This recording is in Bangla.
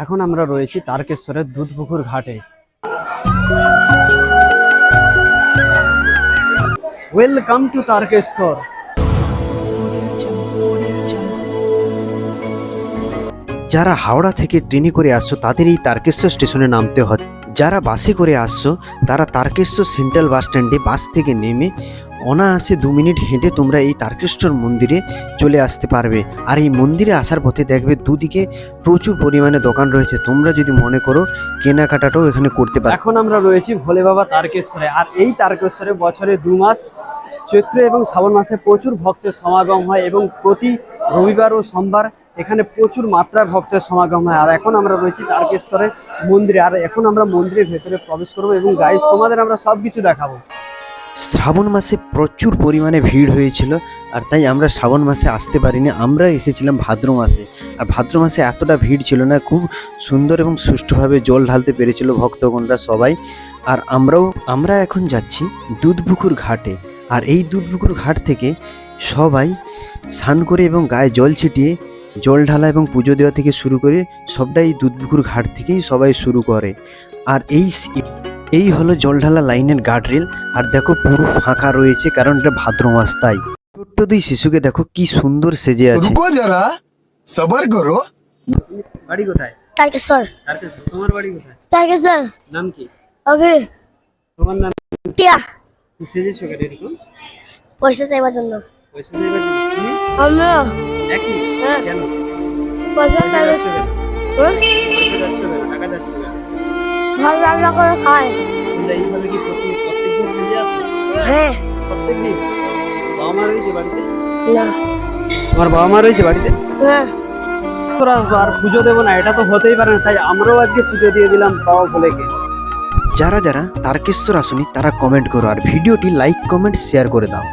এখন আমরা রয়েছি তারকেশ্বরের দুধপুকুর ঘাটে। Welcome to Tarakeswar. যারা হাওড়া থেকে ট্রেনে করে আসছো তাদের এই তারকেশ্বর স্টেশনে নামতে হয়। যারা বাসে করে আসছো তারা তারকেশ্বর সেন্ট্রাল বাস স্ট্যান্ডে বাস থেকে নেমে অনায়াসে 2 মিনিট হেঁটে তোমরা এই তারকেশ্বর মন্দিরে চলে আসতে পারবে। আর এই মন্দিরে আসার পথে দেখবে দুদিকে প্রচুর পরিমাণে দোকান রয়েছে, তোমরা যদি মনে করো কেনাকাটাটাও এখানে করতে পারো। এখন আমরা রয়েছি ভোলে বাবা তারকেশ্বরে। আর এই তারকেশ্বরে বছরে 2 মাস চৈত্র এবং শ্রাবণ মাসে প্রচুর ভক্তের সমাগম হয় এবং প্রতি রবিবার ও সোমবার এখানে প্রচুর মাত্রায় ভক্তের সমাগম হয়। আর এখন আমরা রয়েছি তারকেশ্বরের মন্দিরে, আর এখন আমরা মন্দিরের ভেতরে প্রবেশ করবো এবং গাইস তোমাদের আমরা সব কিছু দেখাবো। শ্রাবণ মাসে প্রচুর পরিমাণে ভিড় হয়েছিল, আর তাই আমরা শ্রাবণ মাসে আসতে পারিনি, আমরা এসেছিলাম ভাদ্র মাসে। আর ভাদ্র মাসে এতটা ভিড় ছিল না, খুব সুন্দর এবং সুষ্ঠুভাবে জল ঢালতে পেরেছিল ভক্তগণরা সবাই। আর আমরা এখন যাচ্ছি দুধপুকুর ঘাটে। আর এই দুধপুকুর ঘাট থেকে সবাই স্নান করে এবং গায়ে জল ছিটিয়ে জল ঢালা এবং পুজো দেওয়া থেকে শুরু করে সবটাই দুধপুকুর ঘাট থেকেই সবাই শুরু করে। আর এই হলো জলঢালা লাইনের গার্ডরেল। আর দেখো পুরো ফাঁকা রয়েছে, কারণ এটা ভাদ্র মাস তাই। ছোট্ট দুই শিশুকে দেখো কি সুন্দর সেজে আছে। রুকো যারা, সবার করো। বাড়ি কোথায়? তারকেশ্বর। তারকেশ্বর। তোমার বাড়ি কোথায়? তারকেশ্বর। নাম কি? অভি। তোমার নাম? টিয়া। তুমি সেজেছো কেন এরকম? পয়সা চাইবার জন্য। পয়সা দেবার জন্য? তুমি? আমিও। একই? হ্যাঁ। কেন? পয়সা চাইবার যাচ্ছ কেন? পয়সা যাচ্ছ কেন? টাকা যাচ্ছ কেন? ভালো রান্না করে খাই। তোমরা এইভাবে কি প্রত্যেকদিন সেজে আসো? হ্যাঁ। প্রত্যেকদিন? বাবা মা রয়েছে বাড়িতে? না। তোমার বাবা মা রয়েছে বাড়িতে? হ্যাঁ। আর পুজো দেবো না, এটা তো হতেই পারে না, তাই আমরাও আজকে পুজো দিয়ে দিলাম বাবা ভোলেকে। যারা যারা তারকেশ্বর আসনি তারা কমেন্ট করো, আর ভিডিওটি লাইক কমেন্ট শেয়ার করে দাও।